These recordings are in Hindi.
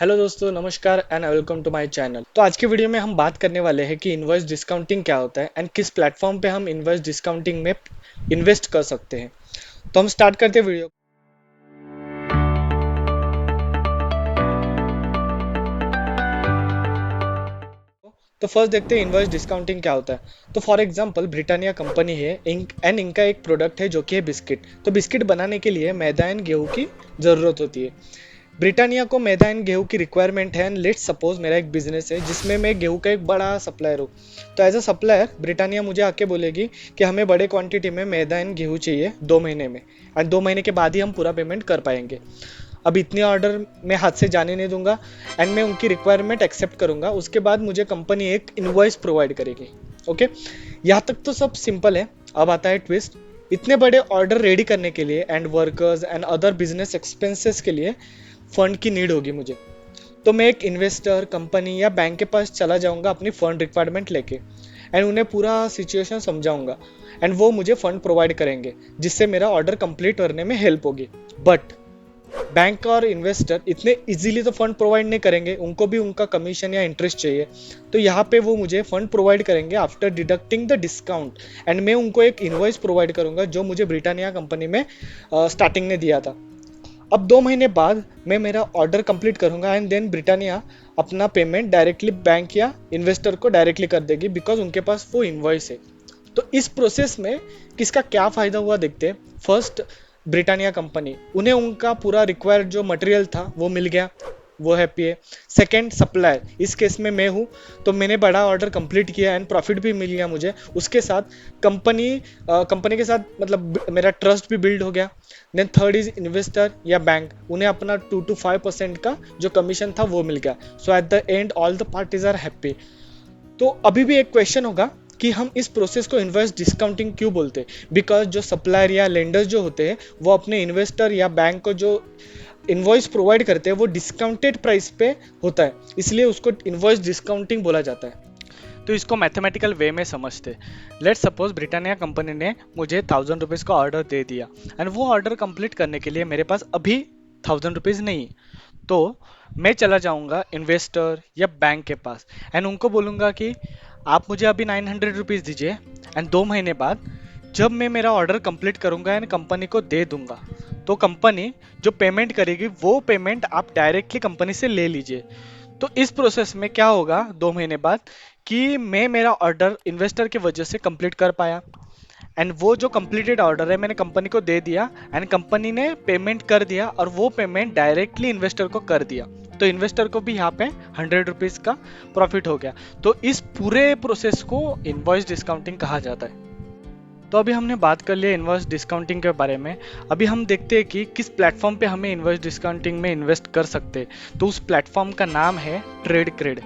हेलो दोस्तों, नमस्कार and welcome to my channel. तो आज के वीडियो में हम बात करने वाले हैं कि इनवॉइस डिस्काउंटिंग क्या होता है एंड किस प्लेटफॉर्म पे हम इनवॉइस डिस्काउंटिंग में इन्वेस्ट कर सकते हैं। तो हम स्टार्ट करते हैं वीडियो। तो फर्स्ट देखते हैं इनवॉइस डिस्काउंटिंग क्या होता है। तो फॉर एग्जांपल ब्रिटानिया कंपनी है एंड इनका एक प्रोडक्ट है जो कि है बिस्किट। तो बिस्किट बनाने के लिए मैदा एंड गेहूं की ज़रूरत होती है। ब्रिटानिया को मैदा एंड गेहूं की रिक्वायरमेंट है एंड लेट्स सपोज मेरा एक बिजनेस है जिसमें मैं गेहूं का एक बड़ा सप्लायर हूँ। तो एज अ सप्लायर ब्रिटानिया मुझे आके बोलेगी कि हमें बड़े क्वांटिटी में मैदा एंड गेहूं चाहिए 2 महीने में, एंड 2 महीने के बाद ही हम पूरा पेमेंट कर पाएंगे। अब इतनी ऑर्डर मैं हाथ से जाने नहीं दूंगा एंड मैं उनकी रिक्वायरमेंट एक्सेप्ट करूंगा। उसके बाद मुझे कंपनी एक इनवॉइस प्रोवाइड करेगी। ओके, यहाँ तक तो सब सिंपल है। अब आता है ट्विस्ट। इतने बड़े ऑर्डर रेडी करने के लिए and workers and other business expenses के लिए फंड की नीड होगी मुझे। तो मैं एक इन्वेस्टर कंपनी या बैंक के पास चला जाऊंगा अपनी फंड रिक्वायरमेंट लेके एंड उन्हें पूरा सिचुएशन समझाऊंगा एंड वो मुझे फंड प्रोवाइड करेंगे जिससे मेरा ऑर्डर कंप्लीट करने में हेल्प होगी। बट बैंक और इन्वेस्टर इतने इजीली तो फंड प्रोवाइड नहीं करेंगे, उनको भी उनका कमीशन या इंटरेस्ट चाहिए। तो यहाँ पे वो मुझे फंड प्रोवाइड करेंगे after deducting the discount and मैं उनको एक इनवॉइस प्रोवाइड करूंगा जो मुझे ब्रिटानिया कंपनी में स्टार्टिंग ने दिया था। अब 2 महीने बाद मैं मेरा ऑर्डर कंप्लीट करूंगा एंड देन ब्रिटानिया अपना पेमेंट डायरेक्टली बैंक या इन्वेस्टर को डायरेक्टली कर देगी बिकॉज उनके पास वो इन्वॉइस है। तो इस प्रोसेस में किसका क्या फायदा हुआ देखते हैं। फर्स्ट, ब्रिटानिया कंपनी, उन्हें उनका पूरा रिक्वायर्ड जो मटेरियल था वो मिल गया, वो हैप्पी है। सेकंड, सप्लायर, इस केस में मैं हूँ तो मैंने बड़ा ऑर्डर कंप्लीट किया एंड प्रॉफिट भी मिल गया मुझे। उसके साथ कंपनी कंपनी के साथ मतलब मेरा ट्रस्ट भी बिल्ड हो गया। देन थर्ड इज इन्वेस्टर या बैंक, उन्हें अपना 2 to 5% का जो कमीशन था वो मिल गया। So at the end all the parties are happy. तो अभी भी एक क्वेश्चन होगा कि हम इस प्रोसेस को इन्वेस्ट डिस्काउंटिंग क्यों बोलते हैं। बिकॉज जो सप्लायर या लेंडर्स जो होते हैं वो अपने इन्वेस्टर या बैंक को जो इन्वॉइस प्रोवाइड करते हैं वो डिस्काउंटेड प्राइस पे होता है, इसलिए उसको इन्वॉइस डिस्काउंटिंग बोला जाता है। तो इसको मैथमेटिकल वे में समझते। लेट्स सपोज ब्रिटानिया कंपनी ने मुझे 1000 रुपीज़ का ऑर्डर दे दिया एंड वो ऑर्डर कंप्लीट करने के लिए मेरे पास अभी 1000 रुपीज़ नहीं। तो मैं चला जाऊंगा इन्वेस्टर या बैंक के पास एंड उनको बोलूंगा कि आप मुझे अभी 900 रुपीज़ दीजिए एंड 2 महीने बाद जब मैं मेरा ऑर्डर कंप्लीट करूंगा एंड कंपनी को दे दूंगा तो कंपनी जो पेमेंट करेगी वो पेमेंट आप डायरेक्टली कंपनी से ले लीजिए। तो इस प्रोसेस में क्या होगा 2 महीने बाद कि मैं मेरा ऑर्डर इन्वेस्टर की वजह से कंप्लीट कर पाया एंड वो जो कंप्लीटेड ऑर्डर है मैंने कंपनी को दे दिया एंड कंपनी ने पेमेंट कर दिया और वो पेमेंट डायरेक्टली इन्वेस्टर को कर दिया। तो इन्वेस्टर को भी यहाँ पे 100 रुपीज़ का प्रॉफिट हो गया। तो इस पूरे प्रोसेस को इनवॉइस डिस्काउंटिंग कहा जाता है। तो अभी हमने बात कर लिया इनवॉइस डिस्काउंटिंग के बारे में। अभी हम देखते हैं कि किस प्लेटफॉर्म पे हमें इनवॉइस डिस्काउंटिंग में इन्वेस्ट कर सकते हैं। तो उस प्लेटफॉर्म का नाम है ट्रेड क्रेड।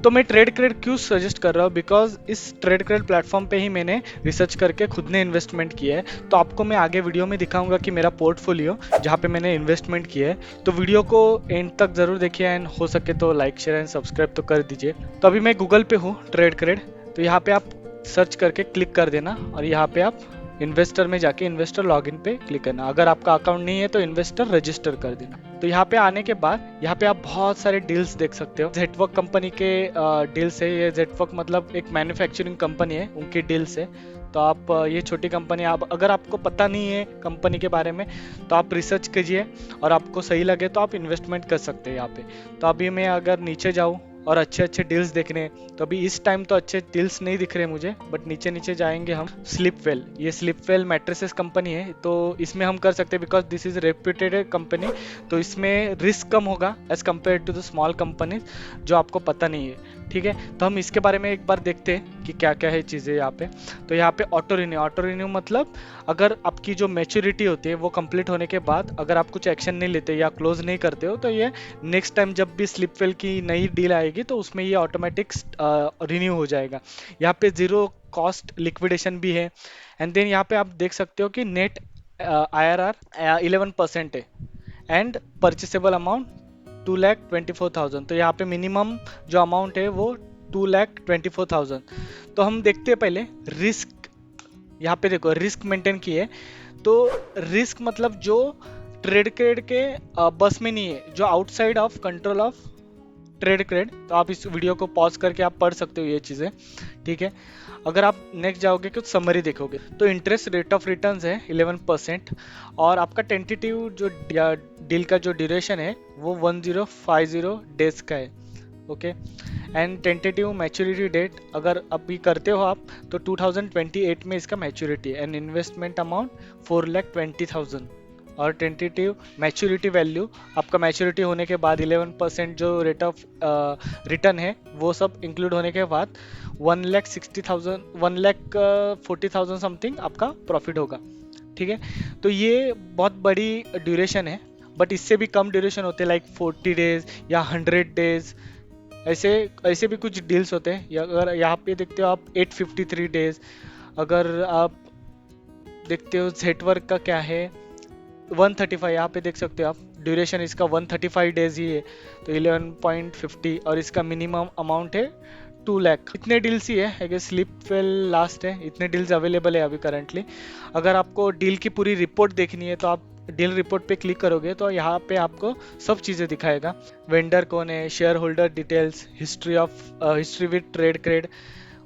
तो मैं ट्रेड क्रेड क्यों सजेस्ट कर रहा हूँ, बिकॉज इस ट्रेड क्रेड प्लेटफॉर्म पे ही मैंने रिसर्च करके खुद ने इन्वेस्टमेंट किया है। तो आपको मैं आगे वीडियो में दिखाऊंगा कि मेरा पोर्टफोलियो जहाँ पे मैंने इन्वेस्टमेंट किया है। तो वीडियो को एंड तक जरूर देखिए एंड हो सके तो लाइक शेयर एंड सब्सक्राइब तो कर दीजिए। तो अभी मैं गूगल पे हूँ ट्रेड क्रेड। तो यहाँ पे आप सर्च करके क्लिक कर देना और यहाँ पे आप इन्वेस्टर में जाके इन्वेस्टर लॉगिन पे क्लिक करना। अगर आपका अकाउंट नहीं है तो इन्वेस्टर रजिस्टर कर देना। तो यहाँ पे आने के बाद यहाँ पे आप बहुत सारे डील्स देख सकते हो। जेटवर्क कंपनी के डील्स है। ये जेटवर्क मतलब एक मैन्युफैक्चरिंग कंपनी है, उनकी डील्स है। तो आप ये छोटी कंपनी, आप अगर आपको पता नहीं है कंपनी के बारे में तो आप रिसर्च कीजिए और आपको सही लगे तो आप इन्वेस्टमेंट कर सकते हैं यहाँ पे। तो अभी मैं अगर नीचे जाऊँ और अच्छे अच्छे डील्स देखने हैं, तो अभी इस टाइम तो अच्छे डील्स नहीं दिख रहे मुझे, बट नीचे नीचे जाएंगे हम। स्लीपवेल, ये स्लीपवेल मैट्रेसेस कंपनी है। तो इसमें हम कर सकते हैं because this is reputed company. तो इसमें रिस्क कम होगा as compare to the small companies जो आपको पता नहीं है। ठीक है, तो हम इसके बारे में एक बार देखते हैं कि क्या क्या है चीज़ें यहाँ पे। तो यहाँ पे ऑटो रिन्यू मतलब अगर आपकी जो मैच्योरिटी होती है वो कंप्लीट होने के बाद अगर आप कुछ एक्शन नहीं लेते या क्लोज नहीं करते हो तो ये नेक्स्ट टाइम जब भी स्लिपवेल की नई डील आएगी तो उसमें ये ऑटोमेटिक रिन्यू हो जाएगा। यहाँ पे जीरो कॉस्ट लिक्विडेशन भी है। एंड देन यहाँ पे आप देख सकते हो कि नेट IRR 11% है एंड परचेसेबल अमाउंट 2,24,000। तो यहाँ पे मिनिमम जो अमाउंट है वो 2,24,000। तो हम देखते हैं पहले रिस्क। यहाँ पे देखो रिस्क मेंटेन किए। तो रिस्क मतलब जो ट्रेड क्रेड के बस में नहीं है, जो outside of control of Trade Cred. तो आप इस वीडियो को पॉज करके आप पढ़ सकते हो ये चीज़ें, ठीक है। अगर आप नेक्स्ट जाओगे कुछ समरी देखोगे तो इंटरेस्ट रेट ऑफ रिटर्न्स है 11%, और आपका टेंटेटिव जो डील का जो ड्यूरेशन है वो 1050 डेज का है, okay. And tentative maturity date अगर अभी करते हो आप तो 2028 में इसका मैच्योरिटी है। एंड इन्वेस्टमेंट अमाउंट 4,20,000, और टेंटेटिव मैच्योरिटी वैल्यू आपका मैच्योरिटी होने के बाद 11% जो रेट ऑफ रिटर्न है वो सब इंक्लूड होने के बाद 1,60,000 1,40,000 समथिंग आपका प्रॉफिट होगा, ठीक है। तो ये बहुत बड़ी ड्यूरेशन है, बट इससे भी कम ड्यूरेशन होते हैं लाइक 40 डेज या 100 डेज, ऐसे ऐसे भी कुछ डील्स होते हैं। अगर यहाँ पे देखते हो आप 853 डेज, अगर आप देखते हो जेटवर्क का क्या है 135, यहाँ पे देख सकते हो आप ड्यूरेशन इसका 135 डेज ही है, तो 11.50, और इसका मिनिमम अमाउंट है 2 लाख। इतने डील्स ही है, I guess slip well last है, इतने डील्स अवेलेबल है अभी करंटली। अगर आपको डील की पूरी रिपोर्ट देखनी है तो आप डील रिपोर्ट पे क्लिक करोगे तो यहाँ पे आपको सब चीज़ें दिखाएगा। वेंडर कौन है, share holder details, history with Trade Cred,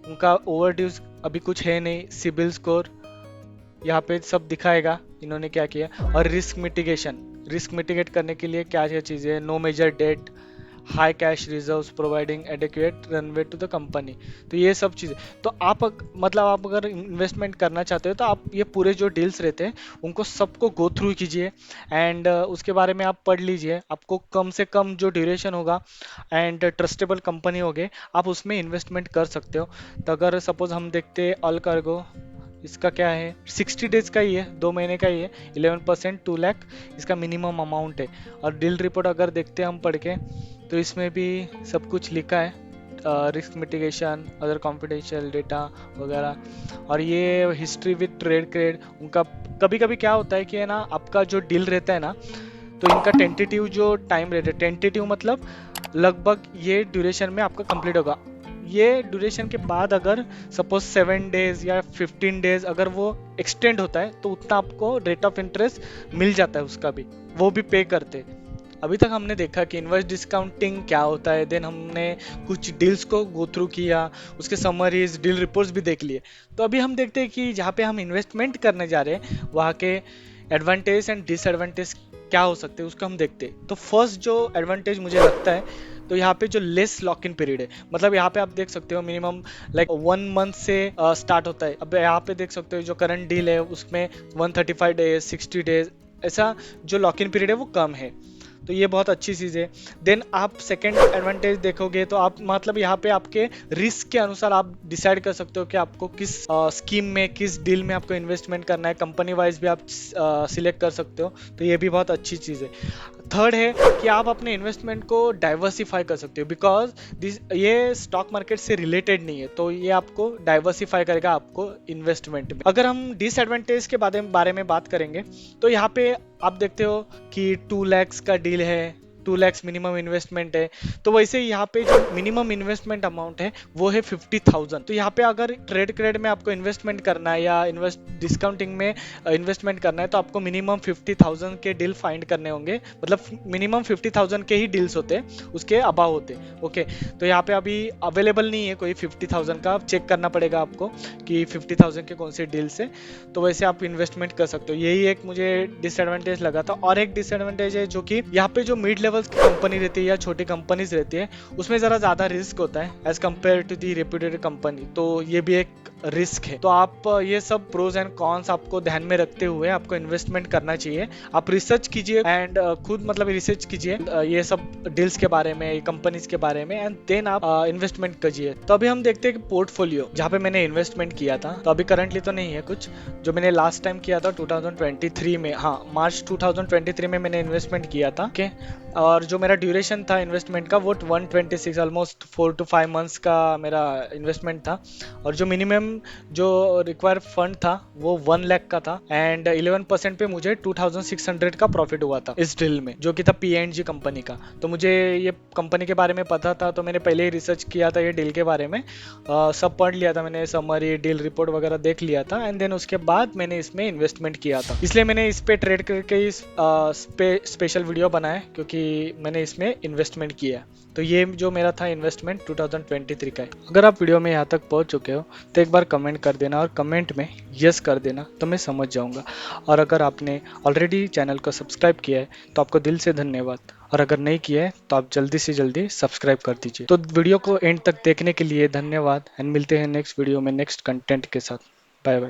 उनका ओवरड्यूज अभी कुछ है नहीं, सिबिल स्कोर यहाँ पे सब दिखाएगा इन्होंने क्या किया, और रिस्क मिटिगेट करने के लिए क्या क्या चीज़ें है, no major debt, high cash reserves providing adequate runway to the company. तो ये सब चीज़ें, तो आप मतलब आप अगर इन्वेस्टमेंट करना चाहते हो तो आप ये पूरे जो डील्स रहते हैं उनको सबको गो थ्रू कीजिए, एंड उसके बारे में आप पढ़ लीजिए। आपको कम से कम जो ड्यूरेशन होगा एंड ट्रस्टेबल कंपनी होगे आप उसमें इन्वेस्टमेंट कर सकते हो। तो अगर सपोज हम देखते हैं ऑल कार्गो, इसका क्या है 60 डेज का ही है, 2 महीने का ही है, 11% 2 लाख इसका मिनिमम अमाउंट है। और डील रिपोर्ट अगर देखते हैं हम पढ़ के तो इसमें भी सब कुछ लिखा है, risk mitigation, other confidential data वगैरह। और ये हिस्ट्री विद ट्रेड क्रेड, उनका कभी कभी क्या होता है कि है ना, आपका जो डील रहता है ना तो इनका टेंटेटिव जो टाइम रहता है, टेंटेटिव मतलब लगभग ये ड्यूरेशन में आपका कंप्लीट होगा। ये ड्यूरेशन के बाद अगर सपोज 7 डेज या 15 डेज अगर वो एक्सटेंड होता है तो उतना आपको रेट ऑफ इंटरेस्ट मिल जाता है, उसका भी वो भी पे करते। अभी तक हमने देखा कि इन्वर्स डिस्काउंटिंग क्या होता है, देन हमने कुछ डील्स को गो थ्रू किया, उसके समरीज डील रिपोर्ट्स भी देख लिए। तो अभी हम देखते हैं कि जहाँ पे हम इन्वेस्टमेंट करने जा रहे हैं वहाँ के एडवांटेज एंड डिसएडवांटेज क्या हो सकते हैं उसको हम देखते हैं। तो फर्स्ट जो एडवांटेज मुझे लगता है तो यहाँ पे जो लेस लॉक इन पीरियड है, मतलब यहाँ पे आप देख सकते हो मिनिमम लाइक 1 मंथ से स्टार्ट होता है। अब यहाँ पे देख सकते हो जो करंट डील है उसमें 135 डेज 60 डेज ऐसा जो लॉक इन पीरियड है वो कम है, तो ये बहुत अच्छी चीज़ है। देन आप सेकेंड एडवांटेज देखोगे तो आप मतलब यहाँ पे आपके रिस्क के अनुसार आप डिसाइड कर सकते हो कि आपको किस स्कीम में किस डील में आपको इन्वेस्टमेंट करना है, कंपनी वाइज भी आप सिलेक्ट कर सकते हो, तो ये भी बहुत अच्छी चीज़ है। थर्ड है कि आप अपने इन्वेस्टमेंट को डाइवर्सिफाई कर सकते हो, बिकॉज ये स्टॉक मार्केट से रिलेटेड नहीं है, तो ये आपको डाइवर्सिफाई करेगा आपको इन्वेस्टमेंट में। अगर हम डिसएडवांटेज के बारे में बात करेंगे तो यहाँ पे आप देखते हो कि 2 लाख का डील है, 2 लाख मिनिमम इन्वेस्टमेंट है, तो वैसे यहाँ पे जो मिनिमम इन्वेस्टमेंट अमाउंट है वो है 50,000। तो यहाँ पे अगर ट्रेड क्रेड में आपको इन्वेस्टमेंट करना है या डिस्काउंटिंग में इन्वेस्टमेंट करना है तो आपको मिनिमम 50,000 के डील फाइंड करने होंगे, मतलब मिनिमम 50,000 के ही डील्स होते हैं, उसके अबाव होते हैं, ओके। तो यहाँ पे अभी अवेलेबल नहीं है कोई 50,000 का, चेक करना पड़ेगा आपको कि 50,000 के कौन से डील्स है, तो वैसे आप इन्वेस्टमेंट कर सकते हो। यही एक मुझे डिसएडवांटेज लगा था। और एक डिसएडवांटेज है जो कि यहाँ पे जो मिड लेवल की कंपनी रहती है या छोटी कंपनीज रहती है उसमें जरा ज्यादा रिस्क होता है as compare to the reputed company, तो ये भी एक रिस्क है। तो आप ये सब प्रोज एंड कॉन्स आपको ध्यान में रखते हुए आपको इन्वेस्टमेंट करना चाहिए। आप रिसर्च कीजिए एंड खुद मतलब रिसर्च कीजिए ये सब डील्स के बारे में, कंपनीज के बारे में, एंड देन आप इन्वेस्टमेंट कीजिए। तो अभी हम देखते हैं कि पोर्टफोलियो जहाँ पे मैंने इन्वेस्टमेंट किया था, तो अभी करंटली तो नहीं है कुछ, जो मैंने लास्ट टाइम किया था 2023 में, हाँ मार्च 2023 में मैंने इन्वेस्टमेंट किया था, ओके। और जो मेरा ड्यूरेशन था इन्वेस्टमेंट का वो 126 ऑलमोस्ट 4 to 5 मंथ्स का मेरा इन्वेस्टमेंट था। और जो मिनिमम जो रिक्वायर फंड था वो 1 लाख का था, एंड 11% पे मुझे 2600 का प्रॉफिट हुआ था इस डील में, जो कि था P&G कंपनी का। तो मुझे ये कंपनी के बारे में पता था, तो मैंने पहले ही रिसर्च किया था ये डील के बारे में। सब पढ़ लिया था मैंने, समरी डील रिपोर्ट वगैरह देख लिया था, एंड देन उसके बाद मैंने इसमें इन्वेस्टमेंट किया था। इसलिए मैंने इस पे ट्रेड करके इस स्पेशल वीडियो बनाया, क्योंकि मैंने इसमें इन्वेस्टमेंट किया। तो ये जो मेरा था इन्वेस्टमेंट 2023 का है। अगर आप वीडियो में यहाँ तक पहुँच चुके हो तो एक बार कमेंट कर देना, और कमेंट में यस कर देना, तो मैं समझ जाऊँगा। और अगर आपने ऑलरेडी चैनल को सब्सक्राइब किया है तो आपको दिल से धन्यवाद, और अगर नहीं किया है तो आप जल्दी से जल्दी सब्सक्राइब कर दीजिए। तो वीडियो को एंड तक देखने के लिए धन्यवाद, एंड मिलते हैं नेक्स्ट वीडियो में नेक्स्ट कंटेंट के साथ। Bye bye.